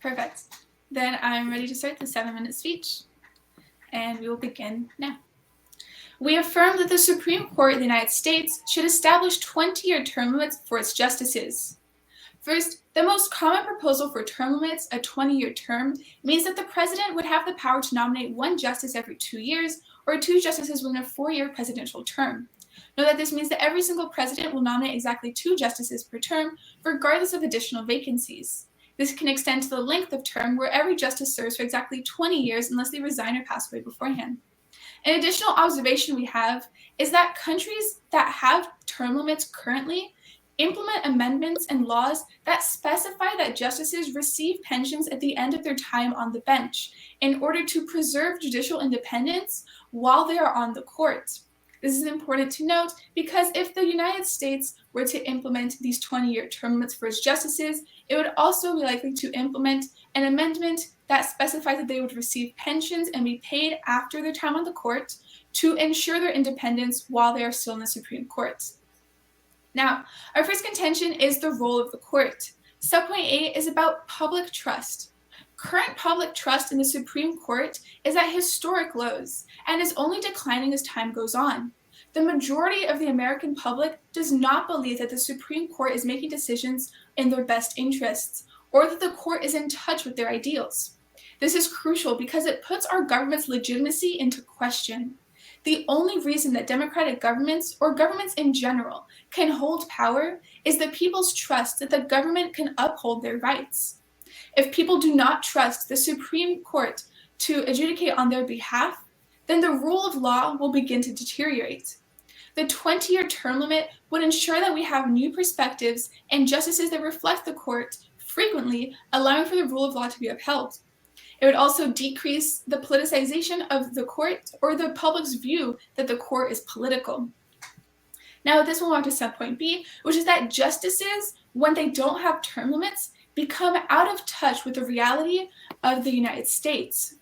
Perfect. Then I'm ready to start the 7-minute speech, and we will begin now. We affirm that the Supreme Court of the United States should establish 20-year term limits for its justices. First, the most common proposal for term limits, a 20-year term, means that the president would have the power to nominate one justice every 2 years or 2 justices within a 4-year presidential term. Note that this means that every single president will nominate exactly 2 justices per term, regardless of additional vacancies. This can extend to the length of term where every justice serves for exactly 20 years unless they resign or pass away beforehand. An additional observation we have is that countries that have term limits currently implement amendments and laws that specify that justices receive pensions at the end of their time on the bench in order to preserve judicial independence while they are on the court. This is important to note because if the United States were to implement these 20-year term limits for its justices, it would also be likely to implement an amendment that specifies that they would receive pensions and be paid after their time on the court to ensure their independence while they are still in the Supreme Court. Now, our first contention is the role of the court. Subpoint A is about public trust. Current public trust in the Supreme Court is at historic lows and is only declining as time goes on. The majority of the American public does not believe that the Supreme Court is making decisions in their best interests or that the court is in touch with their ideals. This is crucial because it puts our government's legitimacy into question. The only reason that democratic governments, or governments in general, can hold power is the people's trust that the government can uphold their rights. If people do not trust the Supreme Court to adjudicate on their behalf, then the rule of law will begin to deteriorate. The 20-year term limit would ensure that we have new perspectives and justices that reflect the court frequently, allowing for the rule of law to be upheld. It would also decrease the politicization of the court or the public's view that the court is political. Now, with this, we'll move on to subpoint B, which is that justices, when they don't have term limits, become out of touch with the reality of the United States.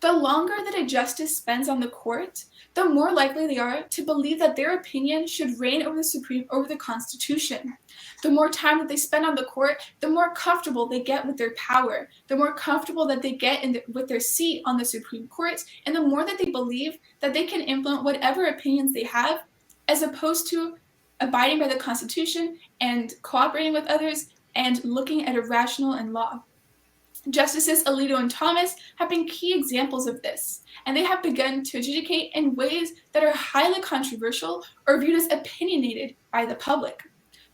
The longer that a justice spends on the court, the more likely they are to believe that their opinion should reign over the Constitution. The more time that they spend on the court, the more comfortable they get with their power, the more comfortable that they get with their seat on the Supreme Court, and the more that they believe that they can implement whatever opinions they have, as opposed to abiding by the Constitution and cooperating with others and looking at irrational and law. Justices Alito and Thomas have been key examples of this, and they have begun to adjudicate in ways that are highly controversial or viewed as opinionated by the public.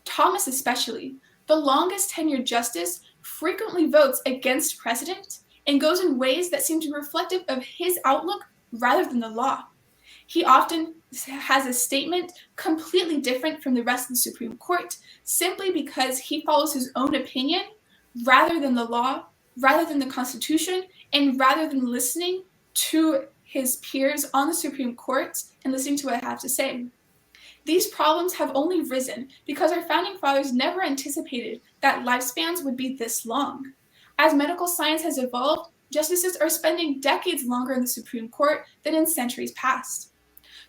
Thomas especially, the longest tenured justice, frequently votes against precedent and goes in ways that seem to be reflective of his outlook rather than the law. He often has a statement completely different from the rest of the Supreme Court simply because he follows his own opinion rather than the law, rather than the Constitution, and rather than listening to his peers on the Supreme Court and listening to what I have to say. These problems have only risen because our founding fathers never anticipated that lifespans would be this long. As medical science has evolved, justices are spending decades longer in the Supreme Court than in centuries past.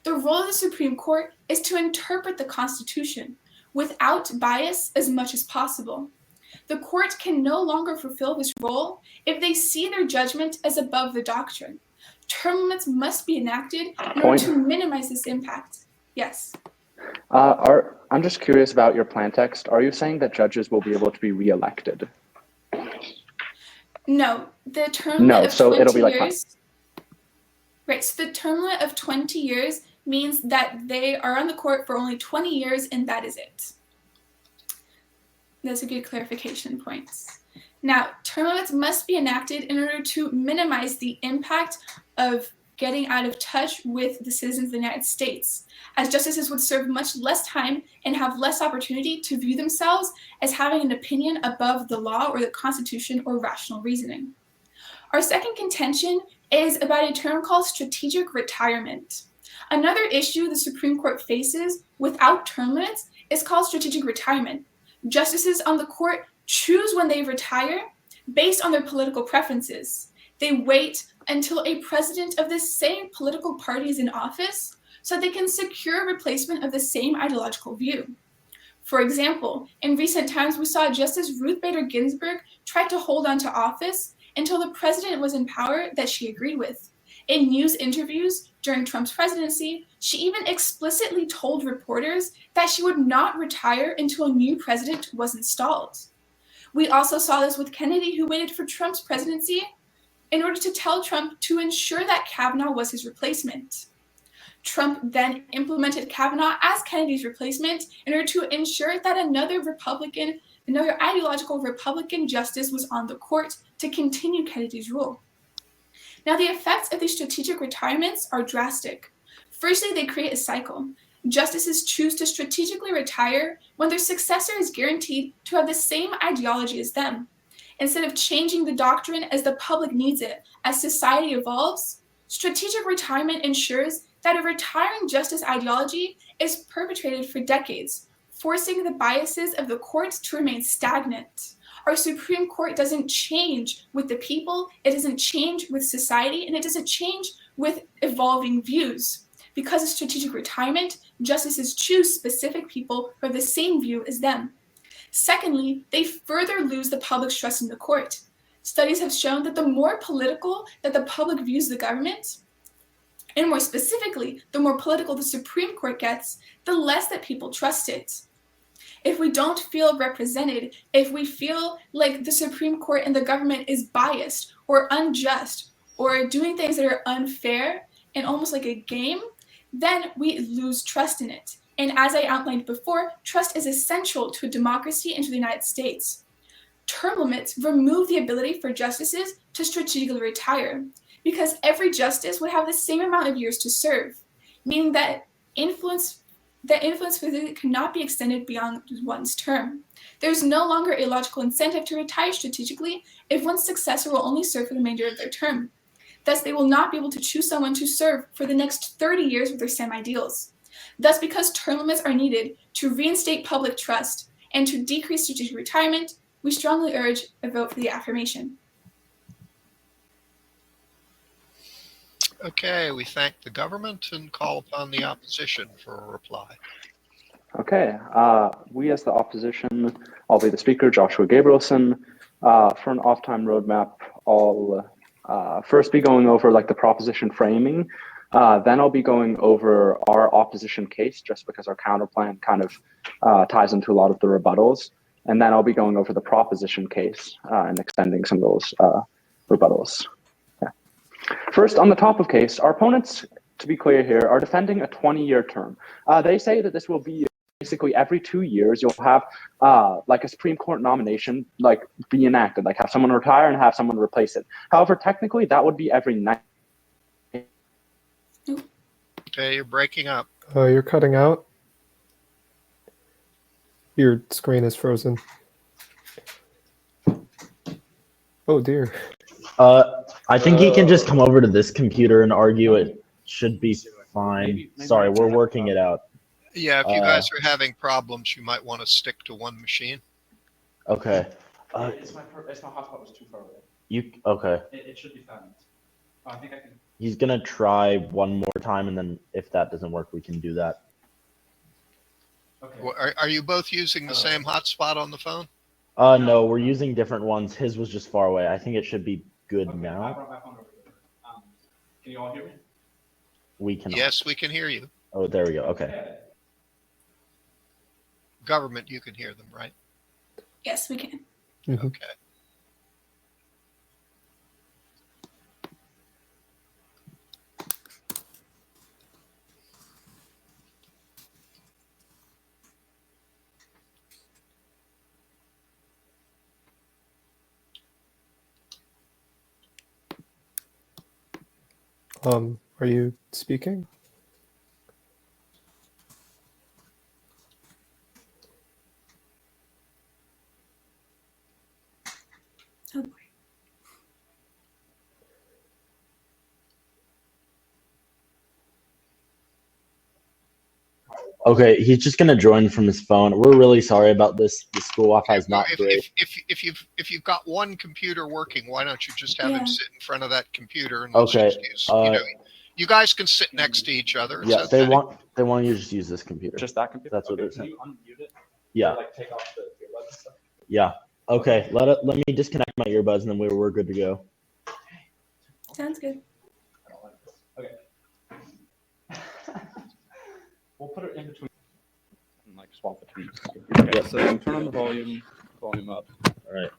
The role of the Supreme Court is to interpret the Constitution without bias as much as possible. The court can no longer fulfill this role if they see their judgment as above the doctrine. Term limits must be enacted in order to minimize this impact. Yes? I'm just curious about your plan text. Are you saying that judges will be able to be reelected? No, the term limit of 20 it'll be like years. Right, so the term limit of 20 years means that they are on the court for only 20 years, and that is it. That's a good clarification point. Now, term limits must be enacted in order to minimize the impact of getting out of touch with the citizens of the United States, as justices would serve much less time and have less opportunity to view themselves as having an opinion above the law or the Constitution or rational reasoning. Our second contention is about a term called strategic retirement. Another issue the Supreme Court faces without term limits is called strategic retirement. Justices on the court choose when they retire based on their political preferences. They wait until a president of the same political party is in office so they can secure a replacement of the same ideological view. For example, in recent times, we saw Justice Ruth Bader Ginsburg try to hold on to office until the president was in power that she agreed with. In news interviews during Trump's presidency, she even explicitly told reporters that she would not retire until a new president was installed. We also saw this with Kennedy, who waited for Trump's presidency in order to tell Trump to ensure that Kavanaugh was his replacement. Trump then implemented Kavanaugh as Kennedy's replacement in order to ensure that another ideological Republican justice was on the court to continue Kennedy's rule. Now, the effects of these strategic retirements are drastic. Firstly, they create a cycle. Justices choose to strategically retire when their successor is guaranteed to have the same ideology as them. Instead of changing the doctrine as the public needs it, as society evolves, strategic retirement ensures that a retiring justice ideology is perpetrated for decades, forcing the biases of the courts to remain stagnant. Our Supreme Court doesn't change with the people, it doesn't change with society, and it doesn't change with evolving views. Because of strategic retirement, justices choose specific people who have the same view as them. Secondly, they further lose the public's trust in the court. Studies have shown that the more political that the public views the government, and more specifically, the more political the Supreme Court gets, the less that people trust it. If we don't feel represented, if we feel like the Supreme Court and the government is biased or unjust or doing things that are unfair and almost like a game, then we lose trust in it. And as I outlined before, trust is essential to a democracy and to the United States. Term limits remove the ability for justices to strategically retire, because every justice would have the same amount of years to serve, meaning that influence physically cannot be extended beyond one's term. There's no longer a logical incentive to retire strategically if one's successor will only serve for the remainder of their term. Thus, they will not be able to choose someone to serve for the next 30 years with their same ideals. Thus, because term limits are needed to reinstate public trust and to decrease strategic retirement, we strongly urge a vote for the affirmation. Okay, we thank the government and call upon the opposition for a reply. Okay, we as the opposition, I'll be the speaker, Joshua Gabrielson. For an off-time roadmap, I'll first be going over like the proposition framing. Then I'll be going over our opposition case, just because our counterplan kind of ties into a lot of the rebuttals. And then I'll be going over the proposition case and extending some of those rebuttals. Yeah. First, on the top of case, our opponents, to be clear here, are defending a 20-year term. They say that this will be basically every 2 years, you'll have like a Supreme Court nomination like be enacted, like have someone retire and have someone replace it. However, technically, that would be every 9. Okay, you're breaking up. You're cutting out. Your screen is frozen. Oh dear. I think he can just come over to this computer and argue. It should be fine. Sorry, we're working it out. Yeah, if you guys are having problems, you might want to stick to one machine. Okay. It's my hotspot was too far away. Okay. It should be fine. I think I can. He's gonna try one more time, and then if that doesn't work, we can do that. Okay. Well, are you both using the same hotspot on the phone? No, we're using different ones. His was just far away. I think it should be good now. I brought my phone over here. Can you all hear me? We can. Yes, we can hear you. Oh, there we go. Okay. Government, you can hear them, right? Yes, we can. Mm-hmm. Okay. Are you speaking? Oh boy. Okay, he's just gonna join from his phone. We're really sorry about this. The school Wi-Fi is not great. If you've got one computer working, why don't you just have him sit in front of that computer and Okay. just use, you guys can sit next to each other. Yeah, they want you to just use this computer. Just that computer? That's what okay. they're saying. Can you unmute it? Yeah. Yeah. Okay. Let me disconnect my earbuds and then we're good to go. Sounds good. Okay. We'll put it in between and like swap between. Okay, Yep. so turn on the volume up. All right.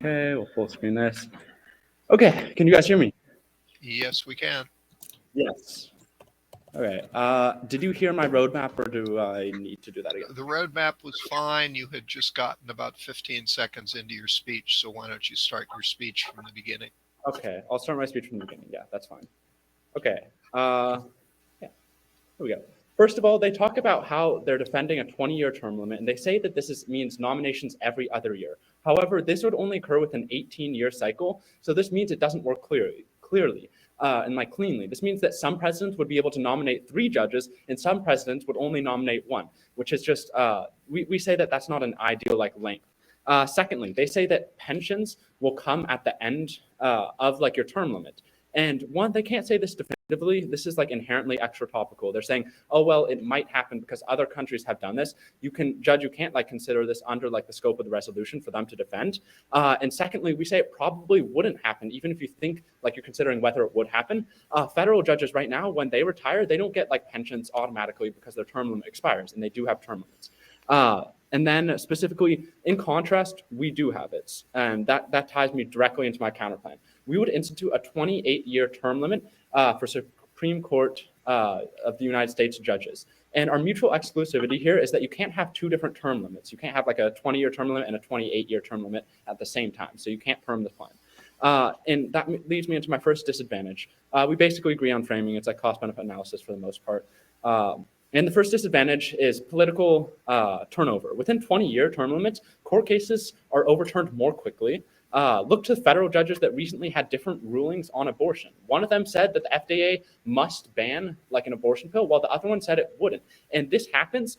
Okay, we'll full screen this. Okay, can you guys hear me? Yes, we can. Yes. Okay. Did you hear my roadmap, or do I need to do that again? The roadmap was fine. You had just gotten about 15 seconds into your speech, so why don't you start your speech from the beginning? Okay, I'll start my speech from the beginning. Yeah, that's fine. Okay. Yeah. Here we go. First of all, they talk about how they're defending a 20-year term limit, and they say that this means nominations every other year. However, this would only occur with an 18-year cycle, so this means it doesn't work clearly. And like cleanly. This means that some presidents would be able to nominate 3 judges, and some presidents would only nominate 1, which is just we say that that's not an ideal like length. Secondly, they say that pensions will come at the end of like your term limit. And one, they can't say this definitively. This is like inherently extra topical. They're saying, oh, well, it might happen because other countries have done this. You can't like consider this under like the scope of the resolution for them to defend. And secondly, we say it probably wouldn't happen, even if you think like you're considering whether it would happen. Federal judges right now, when they retire, they don't get like pensions automatically because their term limit expires, and they do have term limits. And then specifically, in contrast, we do have it. And that ties me directly into my counterplan. We would institute a 28-year term limit for Supreme Court of the United States judges. And our mutual exclusivity here is that you can't have 2 different term limits. You can't have like a 20-year term limit and a 28-year term limit at the same time. So you can't perm the plan. And that leads me into my first disadvantage. We basically agree on framing. It's like cost-benefit analysis for the most part. And the first disadvantage is political turnover. Within 20-year term limits, court cases are overturned more quickly. Look to federal judges that recently had different rulings on abortion. One of them said that the FDA must ban like an abortion pill, while the other one said it wouldn't. And this happens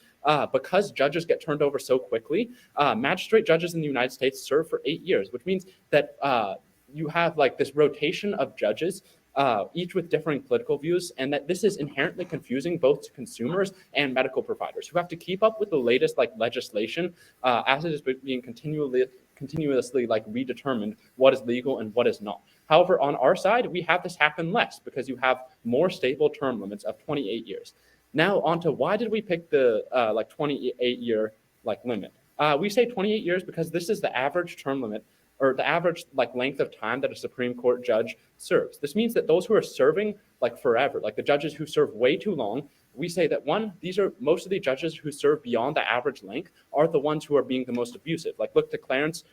because judges get turned over so quickly. Magistrate judges in the United States serve for 8 years, which means that you have like this rotation of judges, each with differing political views, and that this is inherently confusing both to consumers and medical providers who have to keep up with the latest like legislation as it is being continuously like redetermined what is legal and what is not. However, on our side, we have this happen less because you have more stable term limits of 28 years. Now on to why did we pick the like 28-year like limit? We say 28 years because this is the average term limit, or the average like length of time that a Supreme Court judge serves. This means that those who are serving like forever, like the judges who serve way too long, we say that one, these are most of the judges who serve beyond the average length are the ones who are being the most abusive. Like look to Clarence,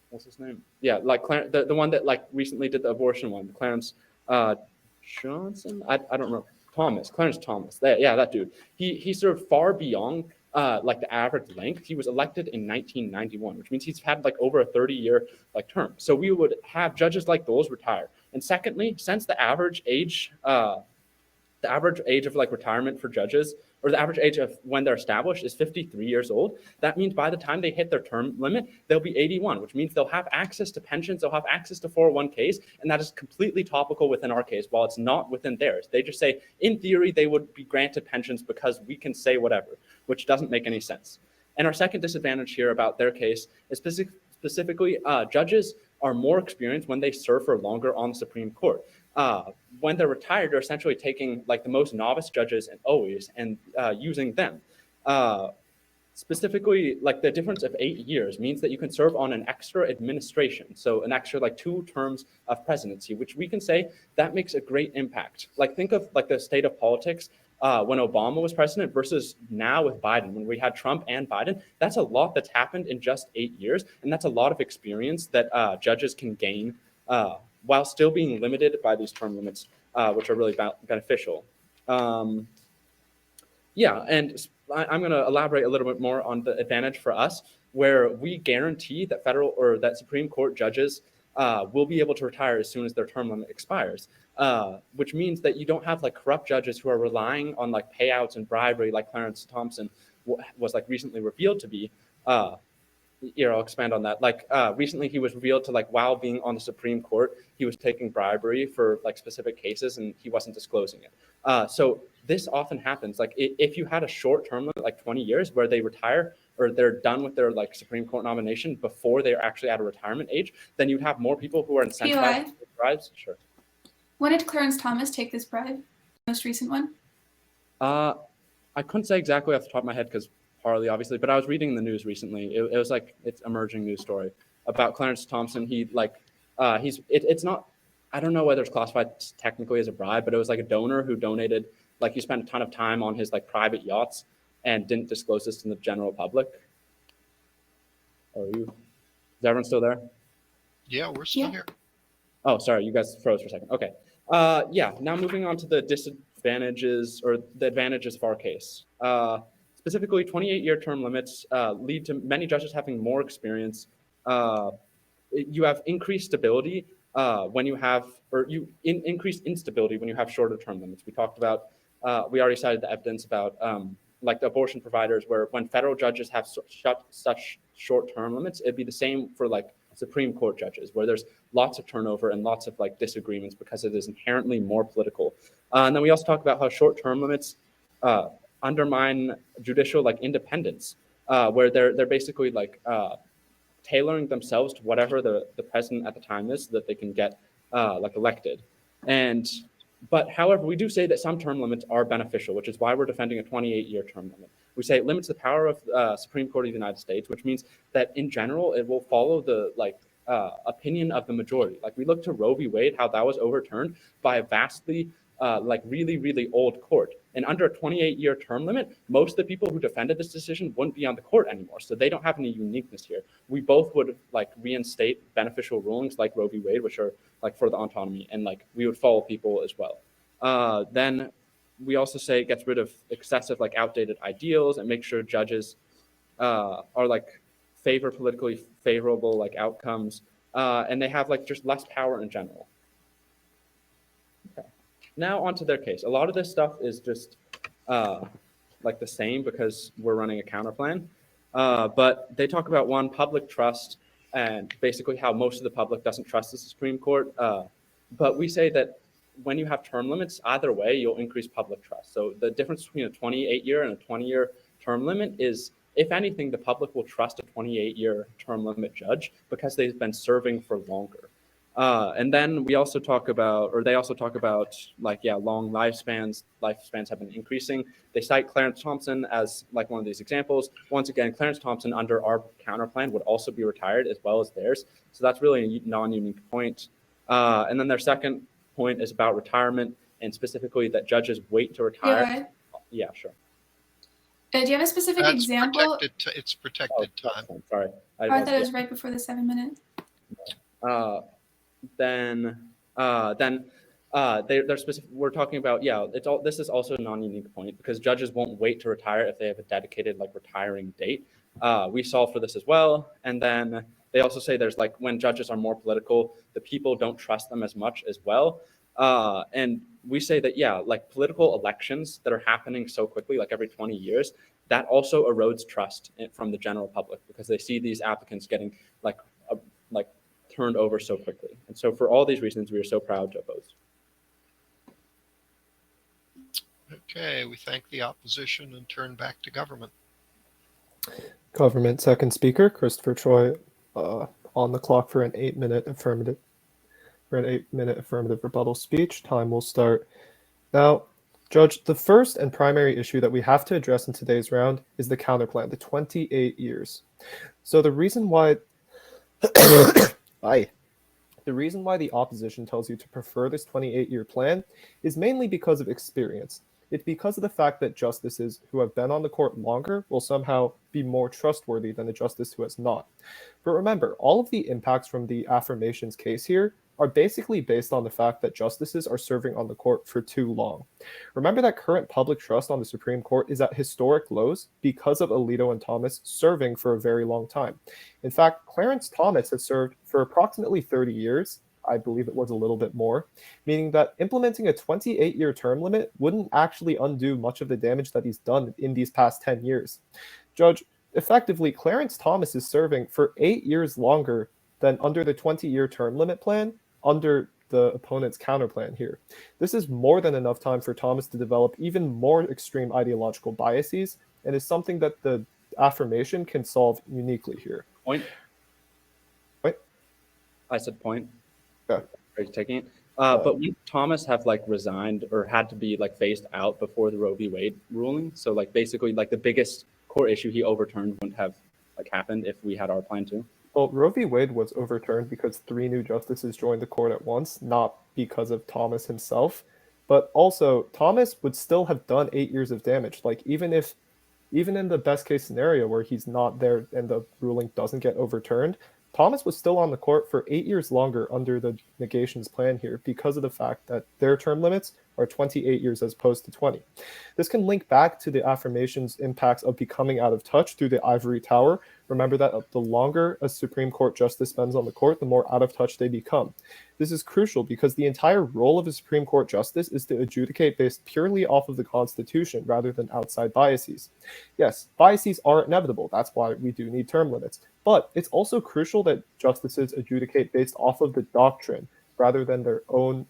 what's his name? Yeah, like the one that like recently did the abortion one, Clarence Johnson. I don't remember. Clarence Thomas. That dude. He served far beyond like the average length. He was elected in 1991, which means he's had like over a 30-year like term. So we would have judges like those retire. And secondly, since the average age of like retirement for judges, or the average age of when they're established is 53 years old, that means by the time they hit their term limit, they'll be 81, which means they'll have access to pensions, they'll have access to 401ks, and that is completely topical within our case, while it's not within theirs. They just say, in theory, they would be granted pensions because we can say whatever, which doesn't make any sense. And our second disadvantage here about their case is specifically judges are more experienced when they serve for longer on the Supreme Court. When they're retired, they're essentially taking like the most novice judges and always and using them. Specifically, like the difference of 8 years means that you can serve on an extra administration. So an extra like 2 terms of presidency, which we can say that makes a great impact. Like think of like the state of politics when Obama was president versus now with Biden, when we had Trump and Biden. That's a lot that's happened in just 8 years. And that's a lot of experience that judges can gain while still being limited by these term limits, which are really beneficial. And I'm going to elaborate a little bit more on the advantage for us, where we guarantee that federal or that Supreme Court judges will be able to retire as soon as their term limit expires, which means that you don't have like corrupt judges who are relying on like payouts and bribery, like Clarence Thompson was like recently revealed to be. I'll expand on that. Like recently, he was revealed to like while being on the Supreme Court, he was taking bribery for like specific cases, and he wasn't disclosing it. So this often happens. Like if you had a short term limit, like 20 years, where they retire or they're done with their like Supreme Court nomination before they're actually at a retirement age, then you'd have more people who are incentivized to take bribes. Sure. When did Clarence Thomas take this bribe? Most recent one? I couldn't say exactly off the top of my head because partly obviously, but I was reading the news recently. It was like it's emerging news story about Clarence Thompson. He like it's not, I don't know whether it's classified technically as a bribe, but it was like a donor who donated, like he spent a ton of time on his like private yachts and didn't disclose this to the general public. Is everyone still there? Yeah, we're still here. Oh, sorry, you guys froze for a second. Okay. Yeah, now moving on to the disadvantages or the advantages of our case. Specifically, 28-year term limits lead to many judges having more experience. You have increased stability when you have, or increased instability when you have shorter term limits. We talked about, we already cited the evidence about like the abortion providers, where when federal judges have such short term limits, it'd be the same for like Supreme Court judges, where there's lots of turnover and lots of like disagreements because it is inherently more political. And then we also talk about how short term limits undermine judicial like independence, where they're basically like tailoring themselves to whatever the president at the time is, so that they can get like elected. But however, we do say that some term limits are beneficial, which is why we're defending a 28-year term limit. We say it limits the power of Supreme Court of the United States, which means that in general, it will follow the like opinion of the majority. Like we look to Roe v. Wade, how that was overturned by a vastly like really, really old court. And under a 28-year term limit, most of the people who defended this decision wouldn't be on the court anymore. So they don't have any uniqueness here. We both would like reinstate beneficial rulings like Roe v. Wade, which are like for the autonomy, and like we would follow people as well. Then we also say it gets rid of excessive like outdated ideals and make sure judges are like favor politically favorable like outcomes, and they have like just less power in general. Okay. Now onto their case. A lot of this stuff is just like the same because we're running a counterplan, but they talk about one, public trust, and basically how most of the public doesn't trust the Supreme Court. But we say that when you have term limits, either way, you'll increase public trust. So the difference between a 28-year and a 20-year term limit is, if anything, the public will trust a 28-year term limit judge because they've been serving for longer. And then we also talk about, or they also talk about like, yeah, long lifespans. Lifespans have been increasing. They cite Clarence Thompson as like one of these examples. Once again, Clarence Thompson under our counterplan would also be retired as well as theirs. So that's really a non-unique point. And then their second point is about retirement, and specifically that judges wait to retire. Yeah, sure. Do you have a specific example? It's protected time. Sorry. I thought it was right before the 7 minutes. They're specific. We're talking about, yeah, it's all. This is also a non-unique point because judges won't wait to retire if they have a dedicated like retiring date. We solve for this as well, and then they also say there's like when judges are more political, the people don't trust them as much as well. And we say that, yeah, like political elections that are happening so quickly, like every 20 years, that also erodes trust from the general public because they see these applicants getting like turned over so quickly. And so for all these reasons, we are so proud to oppose. Okay, we thank the opposition and turn back to government. Government second speaker, Christopher Troy, on the clock for an 8-minute affirmative. For an 8-minute affirmative rebuttal speech. Time will start now. Judge, the first and primary issue that we have to address in today's round is the counterplan, the 28 years. So the reason why the reason why the opposition tells you to prefer this 28-year plan is mainly because of experience. It's because of the fact that justices who have been on the court longer will somehow be more trustworthy than a justice who has not. But remember, all of the impacts from the affirmations case here are basically based on the fact that justices are serving on the court for too long. Remember that current public trust on the Supreme Court is at historic lows because of Alito and Thomas serving for a very long time. In fact, Clarence Thomas has served for approximately 30 years. I believe it was a little bit more, meaning that implementing a 28-year term limit wouldn't actually undo much of the damage that he's done in these past 10 years. Judge, effectively, Clarence Thomas is serving for 8 years longer than under the 20-year term limit plan under the opponent's counter plan here. This is more than enough time for Thomas to develop even more extreme ideological biases, and is something that the affirmation can solve uniquely here. Point. What? I said point. Yeah. Are you taking it? But would Thomas have like resigned or had to be like phased out before the Roe v. Wade ruling? So like basically like the biggest core issue he overturned wouldn't have like happened if we had our plan too. Well, Roe v. Wade was overturned because 3 new justices joined the court at once, not because of Thomas himself. But also, Thomas would still have done 8 years of damage. Like even in the best case scenario where he's not there and the ruling doesn't get overturned, Thomas was still on the court for 8 years longer under the negations plan here because of the fact that their term limits are 28 years as opposed to 20. This can link back to the affirmation's impacts of becoming out of touch through the ivory tower. Remember that the longer a Supreme Court justice spends on the court, the more out of touch they become. This is crucial because the entire role of a Supreme Court justice is to adjudicate based purely off of the Constitution rather than outside biases. Yes, biases are inevitable. That's why we do need term limits. But it's also crucial that justices adjudicate based off of the doctrine rather than their own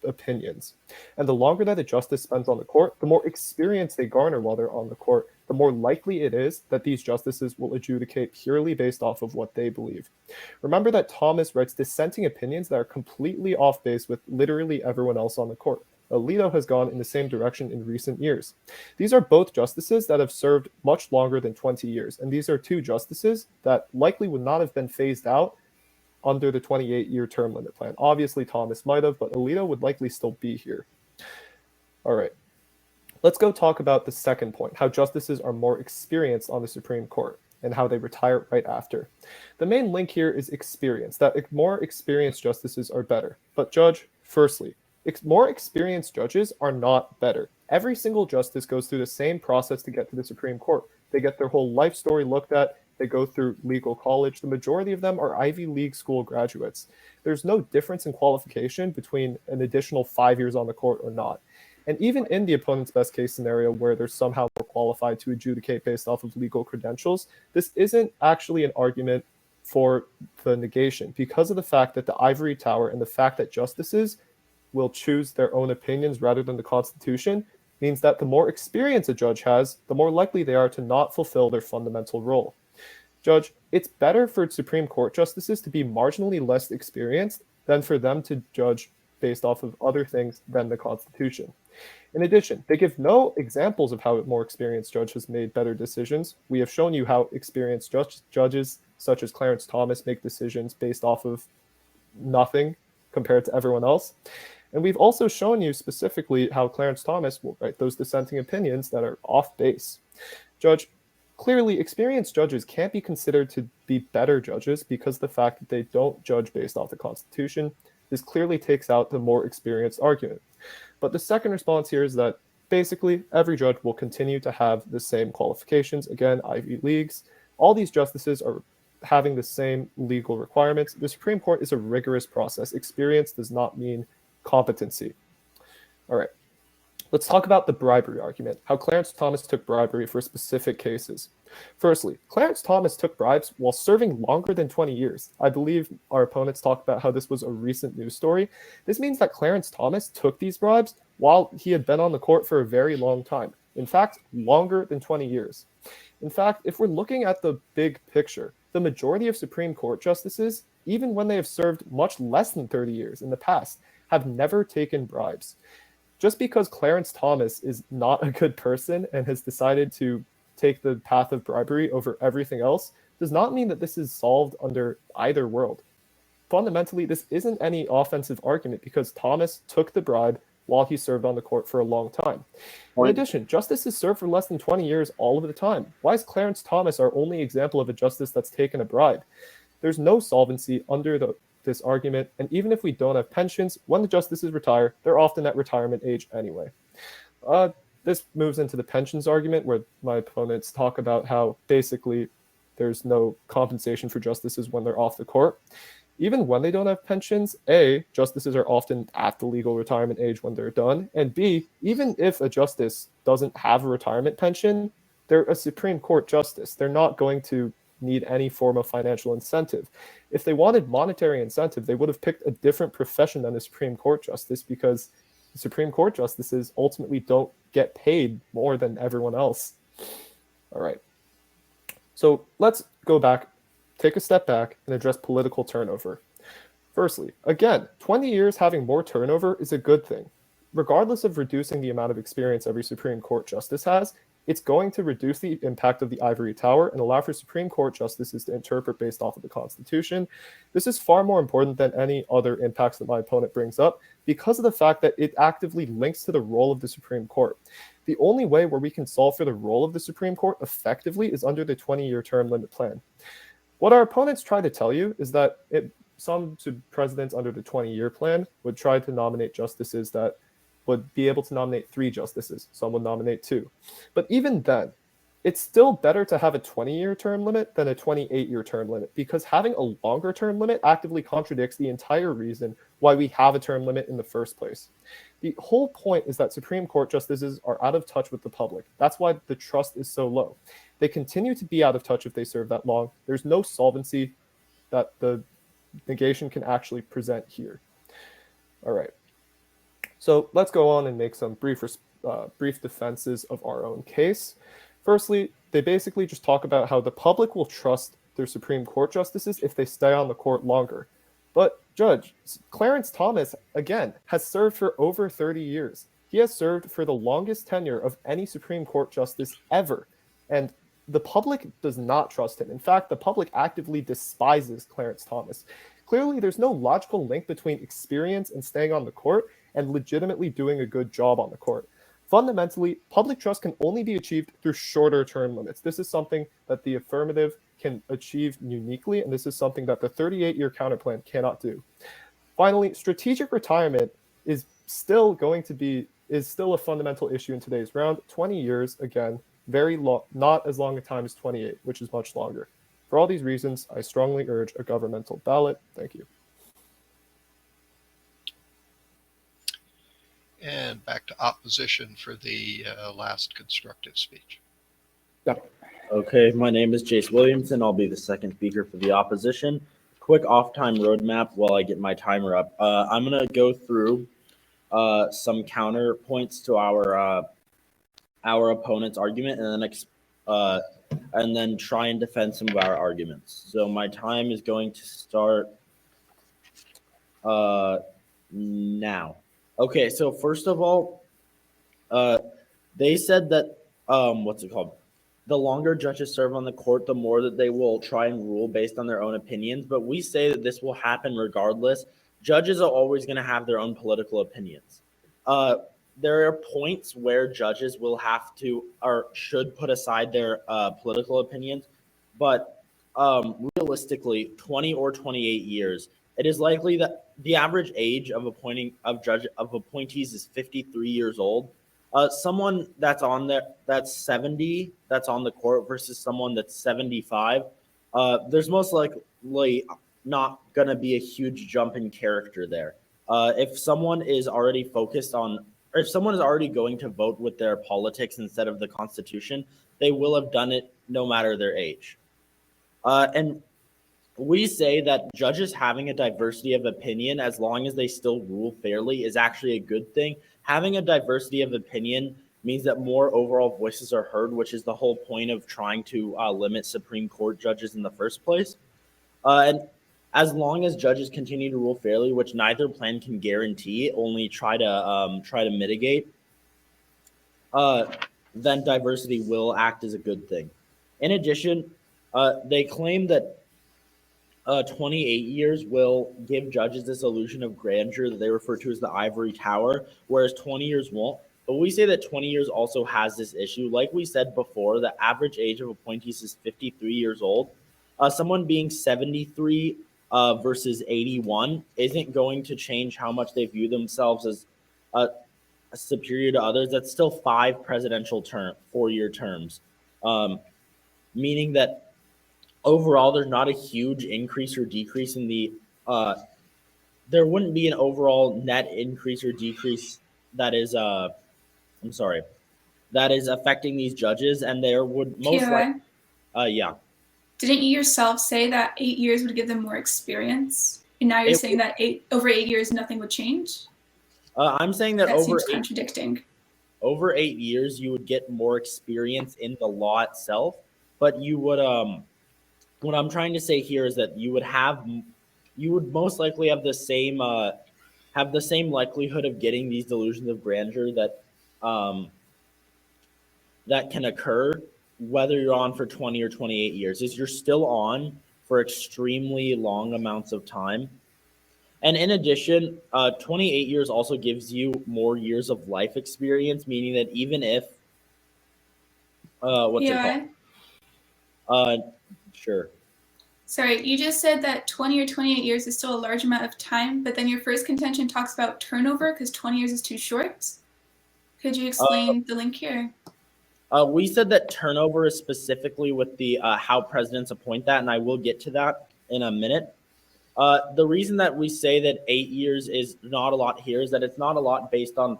opinions. And the longer that a justice spends on the court, the more experience they garner while they're on the court, the more likely it is that these justices will adjudicate purely based off of what they believe. Remember that Thomas writes dissenting opinions that are completely off base with literally everyone else on the court. Alito has gone in the same direction in recent years. These are both justices that have served much longer than 20 years, and these are 2 justices that likely would not have been phased out under the 28-year term limit plan. Obviously, Thomas might have, but Alito would likely still be here. All right. Let's go talk about the second point, how justices are more experienced on the Supreme Court and how they retire right after. The main link here is experience, that more experienced justices are better. But Judge, firstly, more experienced judges are not better. Every single justice goes through the same process to get to the Supreme Court. They get their whole life story looked at. They go through legal college. The majority of them are Ivy League school graduates. There's no difference in qualification between an additional 5 years on the court or not. And even in the opponent's best case scenario where they're somehow more qualified to adjudicate based off of legal credentials, this isn't actually an argument for the negation because of the fact that the ivory tower and the fact that justices will choose their own opinions rather than the Constitution means that the more experience a judge has, the more likely they are to not fulfill their fundamental role. Judge, it's better for Supreme Court justices to be marginally less experienced than for them to judge based off of other things than the Constitution. In addition, they give no examples of how a more experienced judge has made better decisions. We have shown you how experienced judges, such as Clarence Thomas, make decisions based off of nothing compared to everyone else. And we've also shown you specifically how Clarence Thomas will write those dissenting opinions that are off base. Judge, clearly, experienced judges can't be considered to be better judges because the fact that they don't judge based off the Constitution. This clearly takes out the more experienced argument. But the second response here is that basically every judge will continue to have the same qualifications. Again, Ivy Leagues. All these justices are having the same legal requirements. The Supreme Court is a rigorous process. Experience does not mean competency. All right. Let's talk about the bribery argument, how Clarence Thomas took bribery for specific cases. Firstly, Clarence Thomas took bribes while serving longer than 20 years. I believe our opponents talk about how this was a recent news story. This means that Clarence Thomas took these bribes while he had been on the court for a very long time. In fact, longer than 20 years. In fact, if we're looking at the big picture, the majority of Supreme Court justices, even when they have served much less than 30 years in the past, have never taken bribes. Just because Clarence Thomas is not a good person and has decided to take the path of bribery over everything else does not mean that this is solved under either world. Fundamentally, this isn't any offensive argument because Thomas took the bribe while he served on the court for a long time. In addition, justices serve for less than 20 years all of the time. Why is Clarence Thomas our only example of a justice that's taken a bribe? There's no solvency under this argument, and even if we don't have pensions, when the justices retire, they're often at retirement age anyway. This moves into the pensions argument where my opponents talk about how basically there's no compensation for justices when they're off the court. Even when they don't have pensions, A, justices are often at the legal retirement age when they're done, and B, even if a justice doesn't have a retirement pension, They're a Supreme Court justice. They're not going to need any form of financial incentive. If they wanted monetary incentive, they would have picked a different profession than a Supreme Court justice, because the Supreme Court justices ultimately don't get paid more than everyone else. All right. So let's go back, take a step back, and address political turnover. Firstly, again, 20 years having more turnover is a good thing. Regardless of reducing the amount of experience every Supreme Court justice has, it's going to reduce the impact of the ivory tower and allow for Supreme Court justices to interpret based off of the Constitution. This is far more important than any other impacts that my opponent brings up, because of the fact that it actively links to the role of the Supreme Court. The only way where we can solve for the role of the Supreme Court effectively is under the 20-year term limit plan. What our opponents try to tell you is that some presidents under the 20-year plan would try to nominate justices that would be able to nominate 3 justices. Some would nominate 2. But even then, it's still better to have a 20-year term limit than a 28-year term limit, because having a longer term limit actively contradicts the entire reason why we have a term limit in the first place. The whole point is that Supreme Court justices are out of touch with the public. That's why the trust is so low. They continue to be out of touch if they serve that long. There's no solvency that the negation can actually present here. All right. So let's go on and make some brief defenses of our own case. Firstly, they basically just talk about how the public will trust their Supreme Court justices if they stay on the court longer. But Judge Clarence Thomas, again, has served for over 30 years. He has served for the longest tenure of any Supreme Court justice ever. And the public does not trust him. In fact, the public actively despises Clarence Thomas. Clearly, there's no logical link between experience and staying on the court and legitimately doing a good job on the court. Fundamentally, public trust can only be achieved through shorter term limits. This is something that the affirmative can achieve uniquely, and this is something that the 38-year counterplan cannot do. Finally, strategic retirement is still a fundamental issue in today's round. 20 years, again, very long, not as long a time as 28, which is much longer. For all these reasons, I strongly urge a governmental ballot. Thank you. And back to opposition for the last constructive speech. Okay, my name is Jace Williamson. I'll be the second speaker for the opposition. Quick off-time roadmap while I get my timer up. I'm going to go through some counterpoints to our opponent's argument, and then try and defend some of our arguments. So my time is going to start now. Okay, so first of all, they said that, the longer judges serve on the court, the more that they will try and rule based on their own opinions. But we say that this will happen regardless. Judges are always going to have their own political opinions. There are points where judges will have to or should put aside their political opinions. But realistically, 20 or 28 years, it is likely that the average age of appointees is 53 years old. Someone that's 70, that's on the court versus someone that's 75, there's most likely not going to be a huge jump in character there. If someone is already if someone is already going to vote with their politics instead of the Constitution, they will have done it no matter their age. And we say that judges having a diversity of opinion, as long as they still rule fairly, is actually a good thing. Having a diversity of opinion means that more overall voices are heard, which is the whole point of trying to limit Supreme Court judges in the first place. And as long as judges continue to rule fairly, which neither plan can guarantee, only try to mitigate, then diversity will act as a good thing. In addition, they claim that 28 years will give judges this illusion of grandeur that they refer to as the ivory tower, whereas 20 years won't. But we say that 20 years also has this issue. Like we said before, the average age of appointees is 53 years old. Someone being 73 versus 81 isn't going to change how much they view themselves as superior to others. That's still 5 presidential 4-year terms, meaning that overall, there's not a huge increase or decrease in the there wouldn't be an overall net increase or decrease that is that is affecting these judges, and there would most POI, likely, yeah. didn't you yourself say that 8 years would give them more experience? And now you're It saying that over 8 years nothing would change? I'm saying that That seems contradicting. over 8 years you would get more experience in the law itself, but you would what I'm trying to say here is that you would most likely have the same likelihood of getting these delusions of grandeur that can occur whether you're on for 20 or 28 years. Is you're still on for extremely long amounts of time. And in addition, 28 years also gives you more years of life experience, meaning that even if what's it POI? called? Sure. Sorry, you just said that 20 or 28 years is still a large amount of time, but then your first contention talks about turnover because 20 years is too short. Could you explain the link here? We said that turnover is specifically with the how presidents appoint that, and I will get to that in a minute. The reason that we say that 8 years is not a lot here is that it's not a lot based on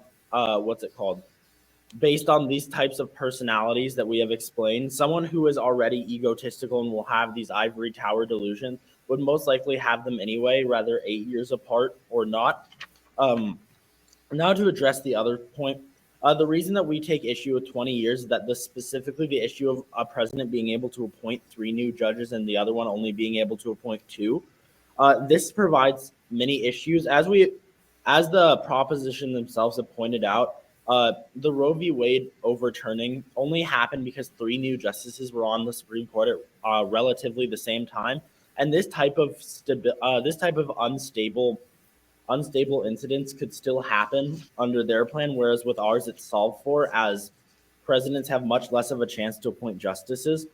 based on these types of personalities that we have explained. Someone who is already egotistical and will have these ivory tower delusions would most likely have them anyway, rather 8 years apart or not. Now to address the other point, the reason that we take issue with 20 years is that specifically the issue of a president being able to appoint 3 new judges and the other one only being able to appoint 2. This provides many issues. As the proposition themselves have pointed out, the Roe v. Wade overturning only happened because 3 new justices were on the Supreme Court at relatively the same time, and this type of unstable incidents could still happen under their plan, whereas with ours it's solved for, as presidents have much less of a chance to appoint justices.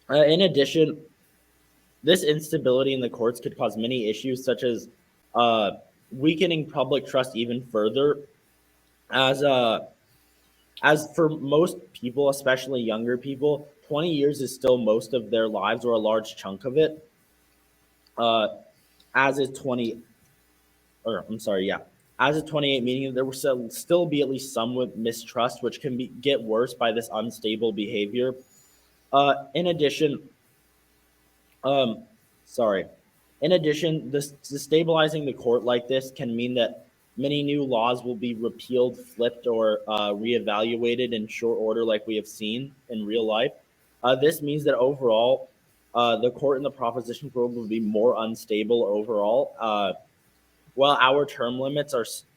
In addition, this instability in the courts could cause many issues, such as weakening public trust even further, as for most people, especially younger people, 20 years is still most of their lives or a large chunk of it. As is 28, meaning that there will still be at least some mistrust, which can get worse by this unstable behavior. In addition, destabilizing the court like this can mean that many new laws will be repealed, flipped, or reevaluated in short order, like we have seen in real life. This means that overall, the court in the proposition world will be more unstable overall. While our term limits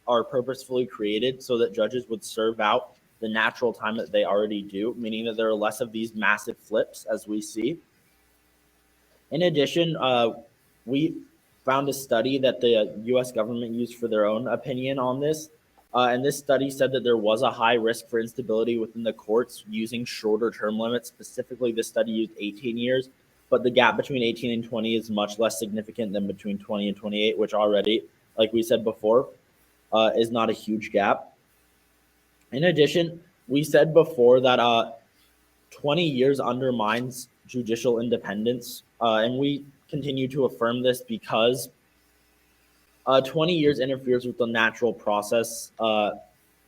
are purposefully created so that judges would serve out the natural time that they already do, meaning that there are less of these massive flips as we see. In addition, we found a study that the U.S. government used for their own opinion on this. And this study said that there was a high risk for instability within the courts using shorter term limits. Specifically, this study used 18 years, but the gap between 18 and 20 is much less significant than between 20 and 28, which already, like we said before, is not a huge gap. In addition, we said before that 20 years undermines judicial independence, and we continue to affirm this because 20 years interferes with the natural process.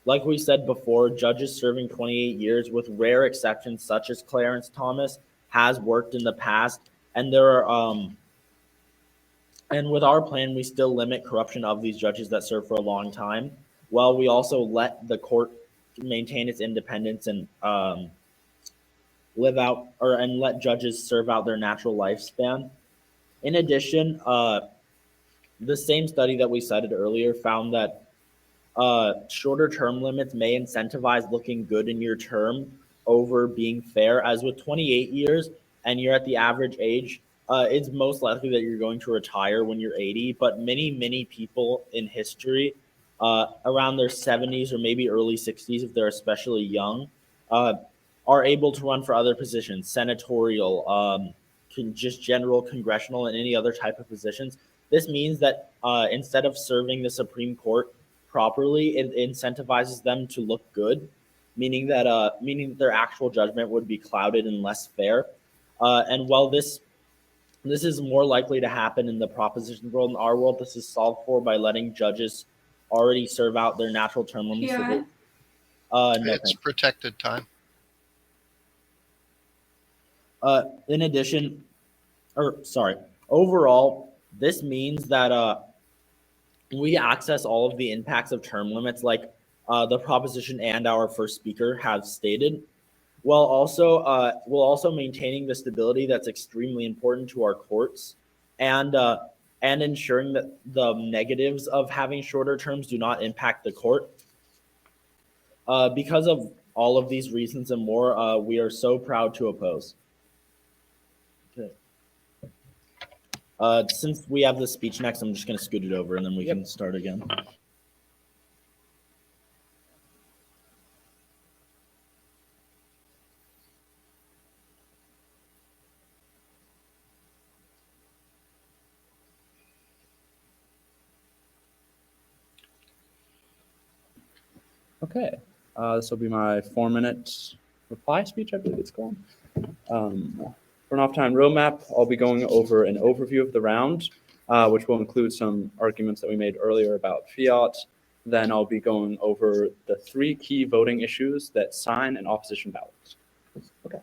Like we said before, judges serving 28 years, with rare exceptions such as Clarence Thomas, has worked in the past, and there are and with our plan, we still limit corruption of these judges that serve for a long time, while we also let the court maintain its independence and let judges serve out their natural lifespan. In addition, the same study that we cited earlier found that shorter term limits may incentivize looking good in your term over being fair, as with 28 years and you're at the average age, it's most likely that you're going to retire when you're 80. But many people in history, around their 70s or maybe early 60s, if they're especially young, are able to run for other positions, senatorial, just general, congressional, and any other type of positions. This means that instead of serving the Supreme Court properly, it incentivizes them to look good, meaning that their actual judgment would be clouded and less fair. And while this is more likely to happen in the proposition world, in our world, this is solved for by letting judges already serve out their natural term limits. Yeah. No, It's thanks. protected time. In addition, overall, this means that we access all of the impacts of term limits, like the proposition and our first speaker have stated, while also maintaining the stability that's extremely important to our courts, and ensuring that the negatives of having shorter terms do not impact the court. Because of all of these reasons and more, we are so proud to oppose. Okay. Since we have the speech next, I'm just going to scoot it over and then we can start again. Okay, this will be my 4-minute reply speech, I believe it's called. For an off-time roadmap, I'll be going over an overview of the round, which will include some arguments that we made earlier about fiat. Then I'll be going over the 3 key voting issues that sign an opposition ballot. Okay.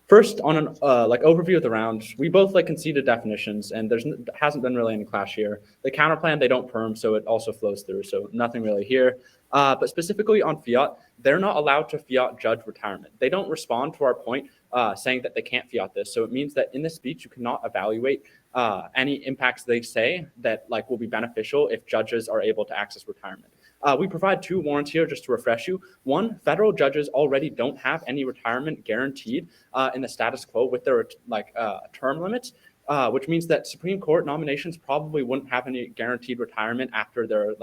First, on an overview of the round, we both conceded definitions, and hasn't been really any clash here. The counterplan, they don't perm, so it also flows through, so nothing really here. But specifically on fiat, they're not allowed to fiat judge retirement. They don't respond to our point saying that they can't fiat this. So it means that in this speech, you cannot evaluate any impacts they say that will be beneficial if judges are able to access retirement. We provide 2 warrants here just to refresh you. 1, federal judges already don't have any retirement guaranteed in the status quo with their term limits, which means that Supreme Court nominations probably wouldn't have any guaranteed retirement after their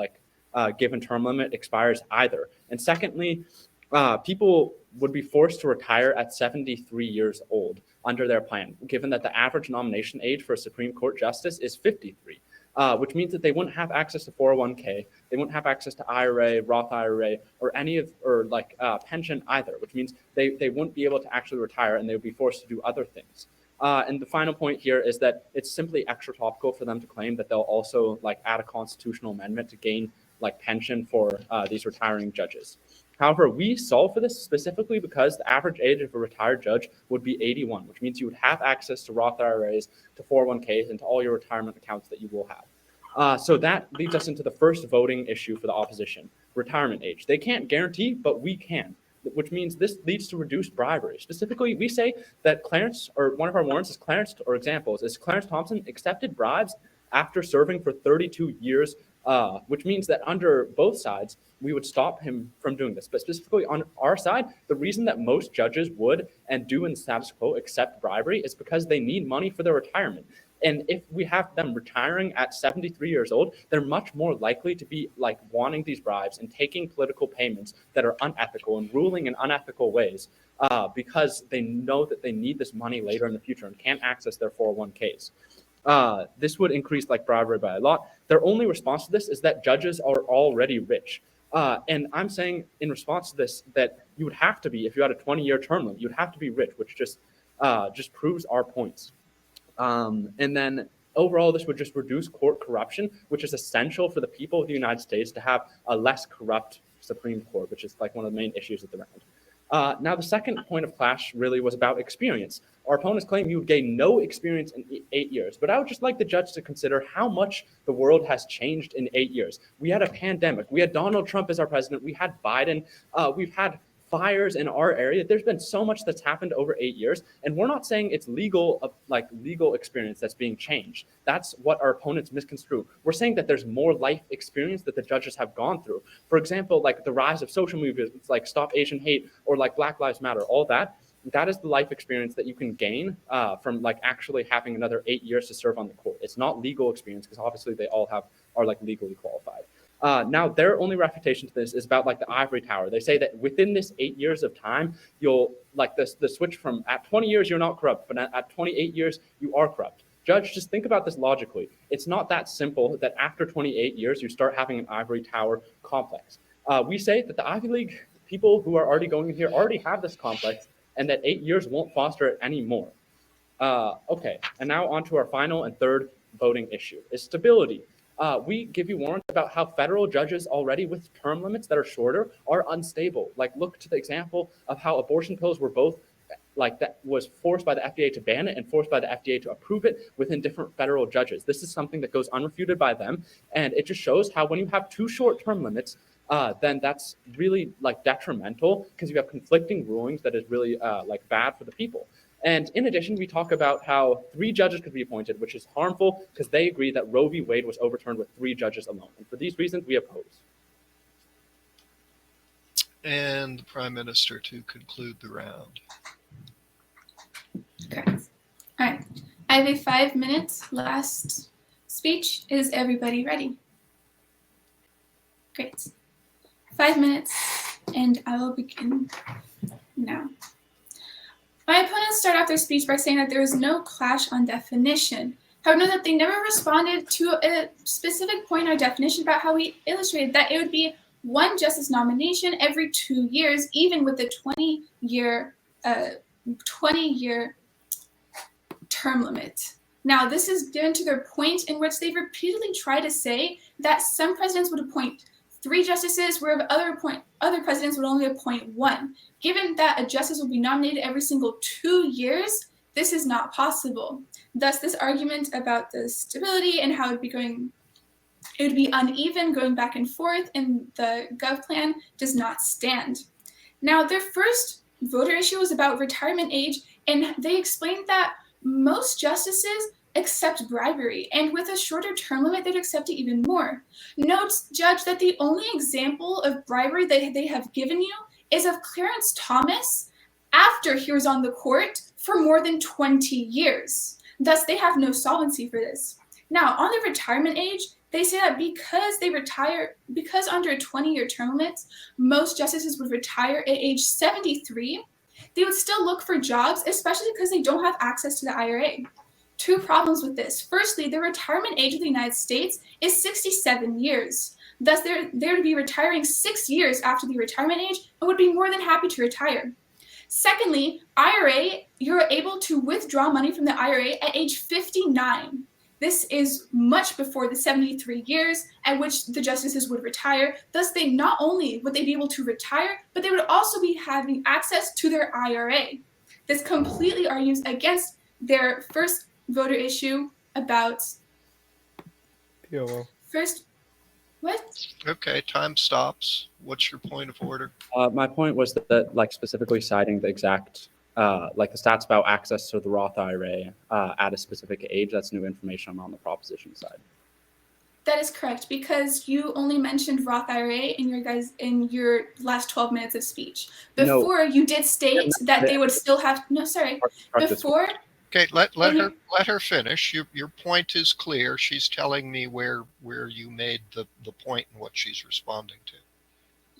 given term limit expires either. And secondly, people would be forced to retire at 73 years old under their plan, given that the average nomination age for a Supreme Court justice is 53. Which means that they wouldn't have access to 401k, they wouldn't have access to IRA, Roth IRA, or pension either, which means they wouldn't be able to actually retire and they would be forced to do other things. And the final point here is that it's simply extra topical for them to claim that they'll also add a constitutional amendment to gain pension for these retiring judges. However, we solve for this specifically because the average age of a retired judge would be 81, which means you would have access to Roth IRAs, to 401ks, and to all your retirement accounts that you will have. So that leads us into the first voting issue for the opposition, retirement age. They can't guarantee, but we can, which means this leads to reduced bribery. Specifically, we say that Clarence, or one of our warrants is Clarence Thompson accepted bribes after serving for 32 years, which means that under both sides, we would stop him from doing this. But specifically on our side, the reason that most judges would and do in the status quo accept bribery is because they need money for their retirement. And if we have them retiring at 73 years old, they're much more likely to be wanting these bribes and taking political payments that are unethical and ruling in unethical ways because they know that they need this money later in the future and can't access their 401ks. This would increase bribery by a lot. Their only response to this is that judges are already rich. And I'm saying in response to this that you would have to be, if you had a 20-year term limit, you'd have to be rich, which just proves our points. And then overall, this would just reduce court corruption, which is essential for the people of the United States to have a less corrupt Supreme Court, which is one of the main issues at the round. Now, the second point of clash really was about experience. Our opponents claim you would gain no experience in 8 years, but I would just like the judge to consider how much the world has changed in 8 years. We had a pandemic. We had Donald Trump as our president. We had Biden. We've had fires in our area. There's been so much that's happened over 8 years, and we're not saying it's legal experience that's being changed. That's what our opponents misconstrue. We're saying that there's more life experience that the judges have gone through. For example, the rise of social movements like Stop Asian Hate or Black Lives Matter, all that is the life experience that you can gain from actually having another 8 years to serve on the court. It's not legal experience because obviously they all are legally qualified. Now, their only refutation to this is about the ivory tower. They say that within this 8 years of time, you'll the switch from at 20 years, you're not corrupt, but at 28 years, you are corrupt. Judge, just think about this logically. It's not that simple that after 28 years, you start having an ivory tower complex. We say that the Ivy League people who are already going in here already have this complex and that 8 years won't foster it anymore. Okay, and now on to our final and third voting issue is stability. We give you warrants about how federal judges already with term limits that are shorter are unstable. Like, look to the example of how abortion pills were both that was forced by the FDA to ban it and forced by the FDA to approve it within different federal judges. This is something that goes unrefuted by them. And it just shows how when you have two short term limits, then that's really detrimental because you have conflicting rulings that is really bad for the people. And in addition, we talk about how 3 judges could be appointed, which is harmful because they agree that Roe v. Wade was overturned with 3 judges alone. And for these reasons, we oppose. And the Prime Minister to conclude the round. Correct. All right. I have a 5-minute last speech. Is everybody ready? Great. 5 minutes, and I will begin now. My opponents start off their speech by saying that there is no clash on definition. However, note that they never responded to a specific point or definition about how we illustrated that it would be 1 justice nomination every 2 years, even with the 20-year term limit. Now, this is given to their point in which they repeatedly try to say that some presidents would appoint 3 justices, where other presidents would only appoint 1. Given that a justice will be nominated every single 2 years, this is not possible. Thus, this argument about the stability and how it would be uneven going back and forth in the Gov plan does not stand. Now, their first voter issue was about retirement age, and they explained that most justices accept bribery, and with a shorter term limit, they'd accept it even more. Note, Judge, that the only example of bribery that they have given you is of Clarence Thomas after he was on the court for more than 20 years. Thus, they have no solvency for this. Now, on the retirement age, they say that because under a 20-year term limit, most justices would retire at age 73, they would still look for jobs, especially because they don't have access to the IRA. 2 problems with this. Firstly, the retirement age of the United States is 67 years. Thus, they would be retiring 6 years after the retirement age and would be more than happy to retire. Secondly, IRA, you're able to withdraw money from the IRA at age 59. This is much before the 73 years at which the justices would retire. Thus, they not only would they be able to retire, but they would also be having access to their IRA. This completely argues against their first voter issue about POL. First, what? Okay, time stops. What's your point of order? My point was that specifically citing the exact the stats about access to the Roth IRA at a specific age. That's new information on the proposition side. That is correct, because you only mentioned Roth IRA in your last 12 minutes of speech. Before, you did state that they would still have before. Okay, let her finish. Your point is clear. She's telling me where you made the point and what she's responding to.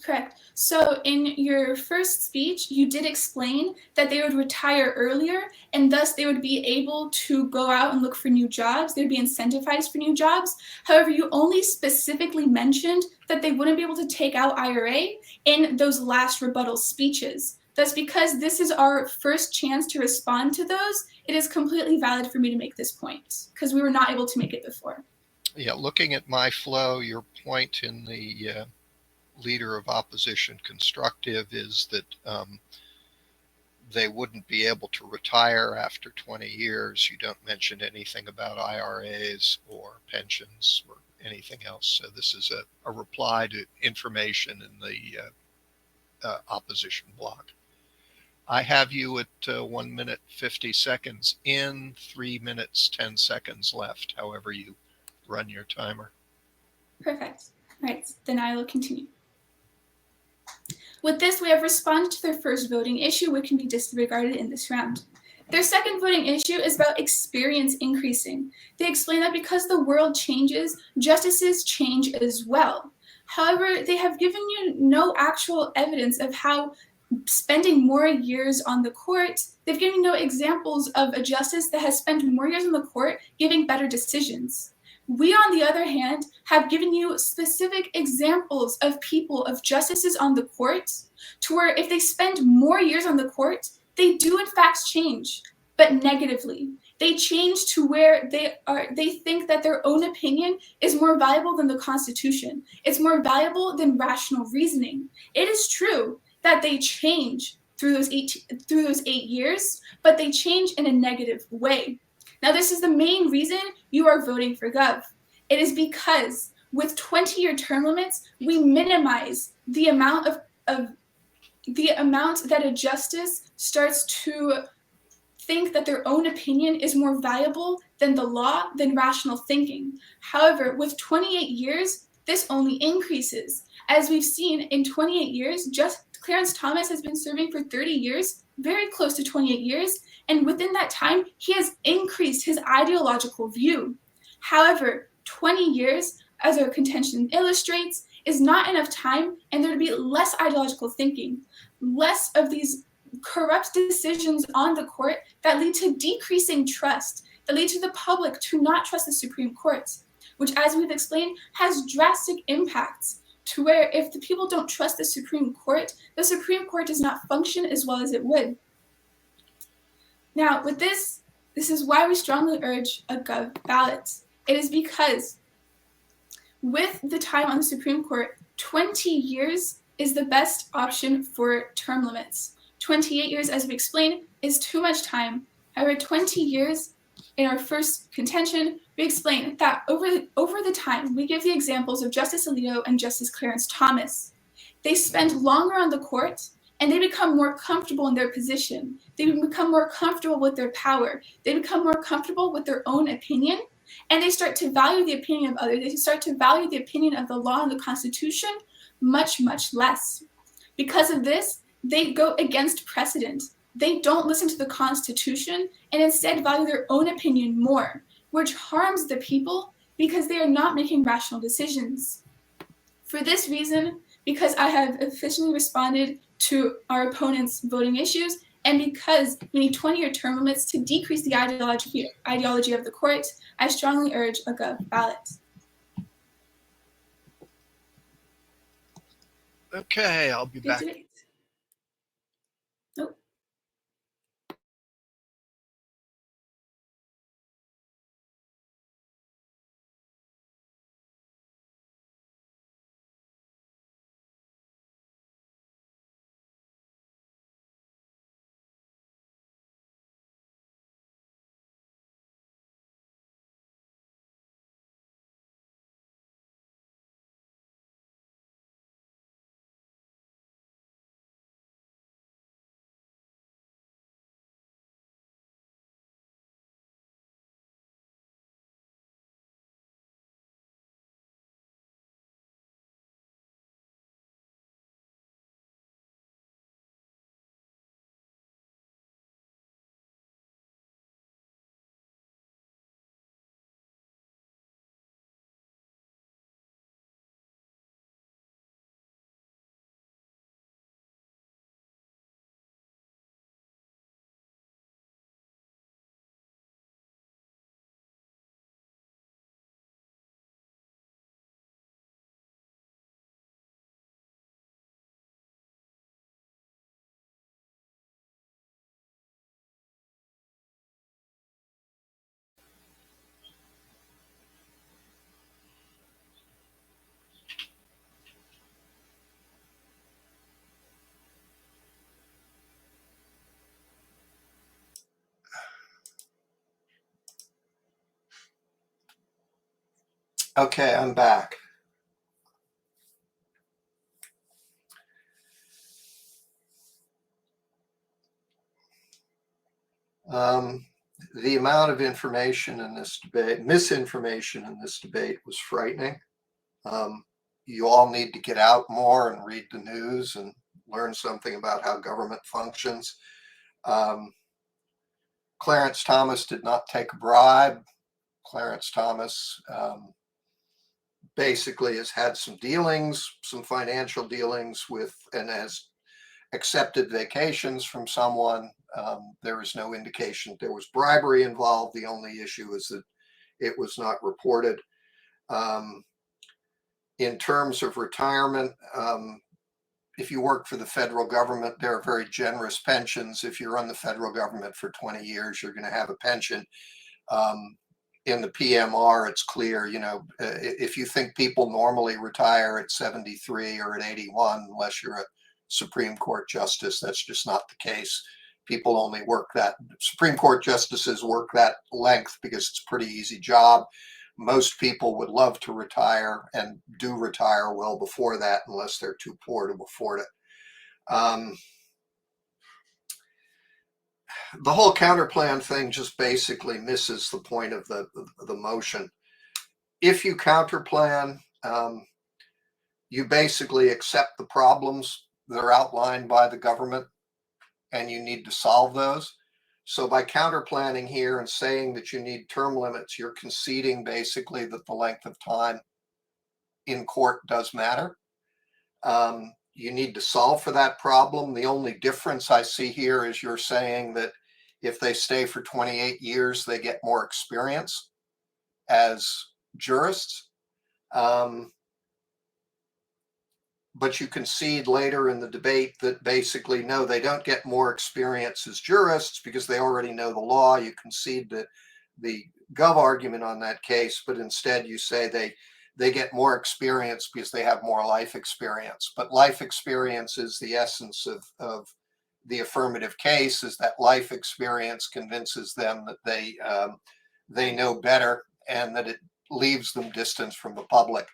Correct. So in your first speech, you did explain that they would retire earlier, and thus they would be able to go out and look for new jobs. They would be incentivized for new jobs. However, you only specifically mentioned that they wouldn't be able to take out IRA in those last rebuttal speeches. Thus, because this is our first chance to respond to those, it is completely valid for me to make this point, because we were not able to make it before. Yeah, looking at my flow, your point in the Leader of Opposition Constructive is that they wouldn't be able to retire after 20 years. You don't mention anything about IRAs or pensions or anything else. So this is a reply to information in the opposition block. I have you at 1 minute 50 seconds in, 3 minutes 10 seconds left, however you run your timer. Perfect. All right, then I will continue. With this, we have responded to their first voting issue, which can be disregarded in this round. Their second voting issue is about experience increasing. They explain that because the world changes, justices change as well. However, they have given you no actual evidence of how spending more years on the court, they've given you no examples of a justice that has spent more years on the court giving better decisions. We, on the other hand, have given you specific examples of people, of justices on the court, to where if they spend more years on the court, they do in fact change, but negatively. They change to where they think that their own opinion is more valuable than the Constitution. It's more valuable than rational reasoning. It is true that they change through those 8 years, but they change in a negative way. Now, this is the main reason you are voting for Gov. It is because with 20-year term limits, we minimize the amount that a justice starts to think that their own opinion is more valuable than the law, than rational thinking. However, with 28 years, this only increases. As we've seen in 28 years, Clarence Thomas has been serving for 30 years, very close to 28 years, and within that time, he has increased his ideological view. However, 20 years, as our contention illustrates, is not enough time, and there would be less ideological thinking, less of these corrupt decisions on the court that lead to decreasing trust, that lead to the public to not trust the Supreme Court, which, as we've explained, has drastic impacts to where if the people don't trust the Supreme Court does not function as well as it would. Now, with this is why we strongly urge a Gov ballot. It is because with the time on the Supreme Court, 20 years is the best option for term limits. 28 years, as we explained, is too much time. However, 20 years, in our first contention, we explain that over the time, we give the examples of Justice Alito and Justice Clarence Thomas. They spend longer on the court, and they become more comfortable in their position. They become more comfortable with their power. They become more comfortable with their own opinion, and they start to value the opinion of others. They start to value the opinion of the law and the Constitution much, much less. Because of this, they go against precedent. They don't listen to the Constitution and instead value their own opinion more, which harms the people because they are not making rational decisions. For this reason, because I have efficiently responded to our opponents' voting issues, and because we need 20-year term limits to decrease the ideology of the court, I strongly urge a Gov ballot. Okay, I'll be back. Nope. Okay, I'm back. The amount of information in this debate, misinformation in this debate, was frightening. You all need to get out more and read the news and learn something about how government functions. Clarence Thomas did not take a bribe. Clarence Thomas basically has had some dealings, some financial dealings with, and has accepted vacations from someone. There is no indication there was bribery involved. The only issue is that it was not reported. In terms of retirement, if you work for the federal government, there are very generous pensions. If you're on the federal government for 20 years, you're going to have a pension. In the PMR, it's clear, if you think people normally retire at 73 or at 81, unless you're a Supreme Court justice, that's just not the case. People only work that, Supreme Court justices work that length because it's a pretty easy job. Most people would love to retire and do retire well before that, unless they're too poor to afford it. The whole counterplan thing just basically misses the point of the motion. If you counterplan, you basically accept the problems that are outlined by the government, and you need to solve those. So by counterplanning here and saying that you need term limits, you're conceding basically that the length of time in court does matter. You need to solve for that problem. The only difference I see here is you're saying that if they stay for 28 years, they get more experience as jurists. But you concede later in the debate that basically, no, they don't get more experience as jurists because they already know the law. You concede the gov argument on that case, but instead you say they get more experience because they have more life experience. But life experience is the essence of the affirmative case, is that life experience convinces them that they know better and that it leaves them distant from the public.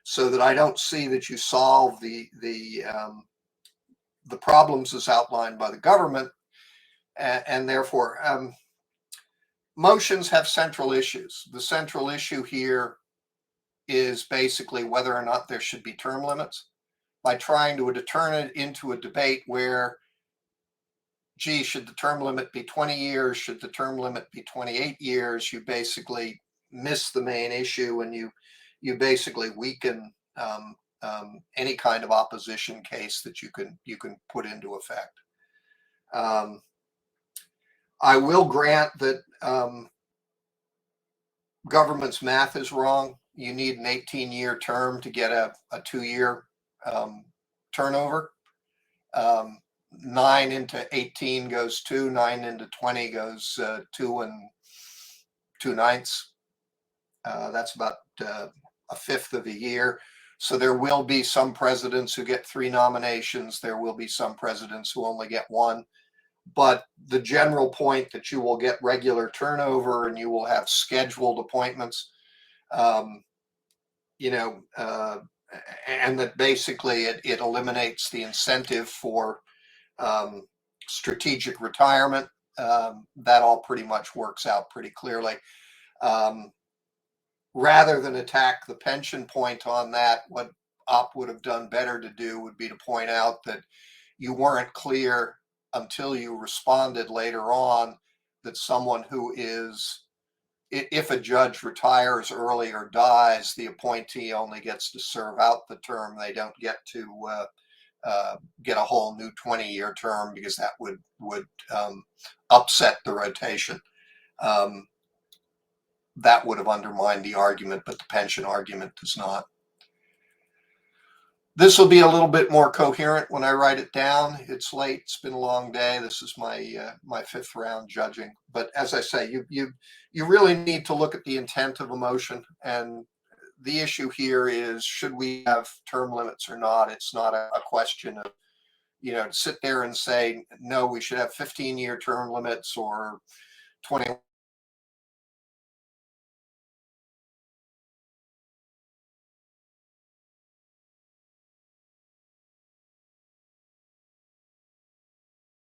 So that I don't see that you solve the problems as outlined by the government, and therefore motions have central issues. The central issue here is basically whether or not there should be term limits. By trying to turn it into a debate where, gee, should the term limit be 20 years? Should the term limit be 28 years? You basically miss the main issue, and you basically weaken any kind of opposition case that you can put into effect. I will grant that government's math is wrong. You need an 18-year term to get a 2-year turnover. 9 into 18 goes 2, 9 into 20 goes 2 2/9. That's about a fifth of a year. So there will be some presidents who get 3 nominations. There will be some presidents who only get 1. But the general point that you will get regular turnover and you will have scheduled appointments, and that basically it eliminates the incentive for strategic retirement. That all pretty much works out pretty clearly. Rather than attack the pension point on that, what Opp would have done better to do would be to point out that you weren't clear until you responded later on that someone who is, if a judge retires early or dies, the appointee only gets to serve out the term. They don't get to get a whole new 20-year term, because that would upset the rotation. That would have undermined the argument, but the pension argument does not. This will be a little bit more coherent when I write it down. It's late. It's been a long day. This is my my 5th round judging. But as I say, you really need to look at the intent of a motion. And the issue here is, should we have term limits or not? It's not a question of, to sit there and say, no, we should have 15-year term limits or 20